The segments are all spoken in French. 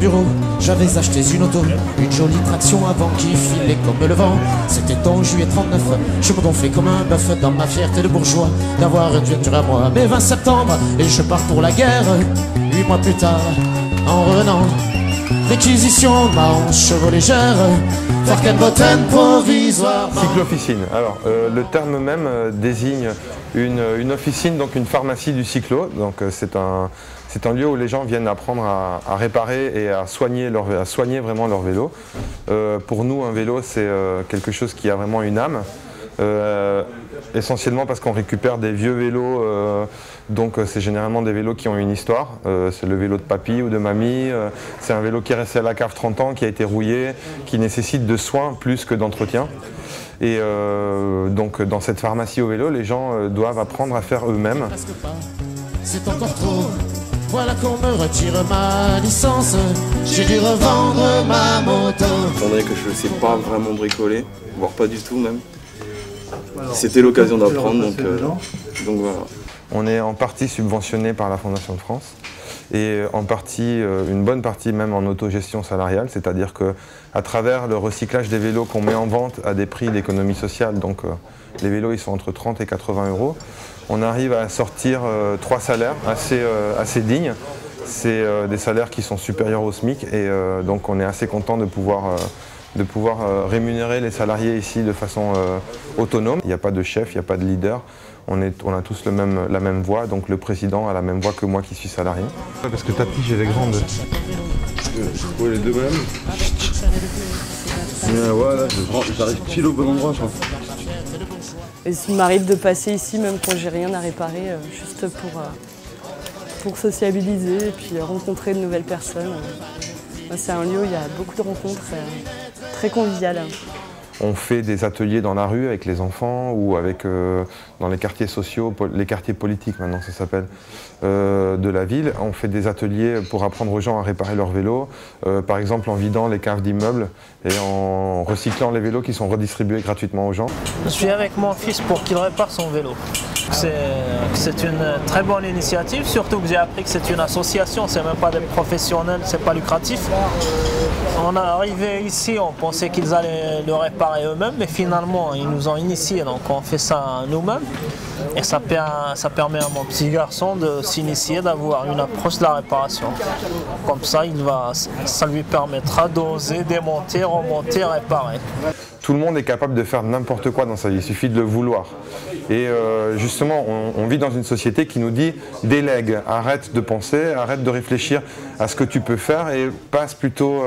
bureau, j'avais acheté une auto, une jolie traction avant qui filait comme le vent. C'était en juillet 39, je me gonflais comme un bœuf dans ma fierté de bourgeois d'avoir une voiture à moi. Mais 20 septembre, et je pars pour la guerre. 8 mois plus tard, en revenant, réquisition de ma hanche chevaux légère, Farkenbotten provisoire. Cyclo-officine. Alors, le terme même désigne une officine, donc une pharmacie du cyclo. Donc, c'est un lieu où les gens viennent apprendre à réparer et à soigner vraiment leur vélo. Pour nous, un vélo, c'est quelque chose qui a vraiment une âme. Essentiellement parce qu'on récupère des vieux vélos, donc c'est généralement des vélos qui ont une histoire. C'est le vélo de papy ou de mamie, c'est un vélo qui est resté à la cave 30 ans, qui a été rouillé, qui nécessite de soins plus que d'entretien. Et donc dans cette pharmacie au vélo, les gens doivent apprendre à faire eux-mêmes. C'est encore trop. Voilà qu'on me retire ma licence, j'ai dû revendre ma moto. Étant donné que je ne sais pas vraiment bricoler, voire pas du tout même, c'était l'occasion d'apprendre, donc voilà. On est en partie subventionné par la Fondation de France et en partie, une bonne partie même en autogestion salariale, c'est-à-dire qu'à travers le recyclage des vélos qu'on met en vente à des prix d'économie sociale, donc les vélos ils sont entre 30 et 80 €, on arrive à sortir 3 salaires assez dignes. C'est des salaires qui sont supérieurs au SMIC et donc on est assez content de pouvoir rémunérer les salariés ici de façon autonome. Il n'y a pas de chef, il n'y a pas de leader. On a tous la même voix, donc le président a la même voix que moi qui suis salarié. Parce que ta tige elle est grande. Oui, les deux mêmes. Voilà, j'arrive pile au bon endroit, je crois. Et il m'arrive de passer ici même quand j'ai rien à réparer, juste pour sociabiliser et puis rencontrer de nouvelles personnes. C'est un lieu où il y a beaucoup de rencontres, très convivial. On fait des ateliers dans la rue avec les enfants ou dans les quartiers sociaux, les quartiers politiques maintenant ça s'appelle, de la ville. On fait des ateliers pour apprendre aux gens à réparer leurs vélos, par exemple en vidant les caves d'immeubles et en recyclant les vélos qui sont redistribués gratuitement aux gens. Je suis avec mon fils pour qu'il répare son vélo. C'est une très bonne initiative, surtout que j'ai appris que c'est une association, c'est même pas des professionnels, c'est pas lucratif. On est arrivé ici, on pensait qu'ils allaient le réparer eux-mêmes, mais finalement ils nous ont initiés, donc on fait ça nous-mêmes. Et ça permet à mon petit garçon de s'initier, d'avoir une approche de la réparation. Comme ça, ça lui permettra d'oser démonter, remonter, réparer. Tout le monde est capable de faire n'importe quoi dans sa vie, il suffit de le vouloir. Et justement, on vit dans une société qui nous dit « délègue, arrête de penser, arrête de réfléchir à ce que tu peux faire et passe plutôt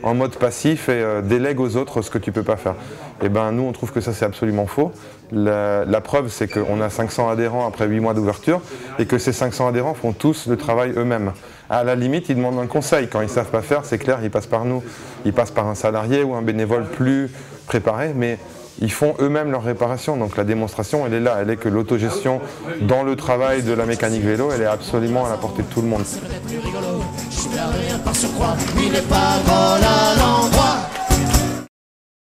en mode passif et délègue aux autres ce que tu ne peux pas faire ». Et bien nous, on trouve que ça c'est absolument faux. La preuve, c'est qu'on a 500 adhérents après 8 mois d'ouverture et que ces 500 adhérents font tous le travail eux-mêmes. À la limite, ils demandent un conseil. Quand ils ne savent pas faire, c'est clair, ils passent par nous. Ils passent par un salarié ou un bénévole plus préparé, mais ils font eux-mêmes leur réparation. Donc la démonstration, elle est là. Elle est que l'autogestion dans le travail de la mécanique vélo, elle est absolument à la portée de tout le monde. Je suis rien par surcroît, il n'est pas drôle à l'endroit.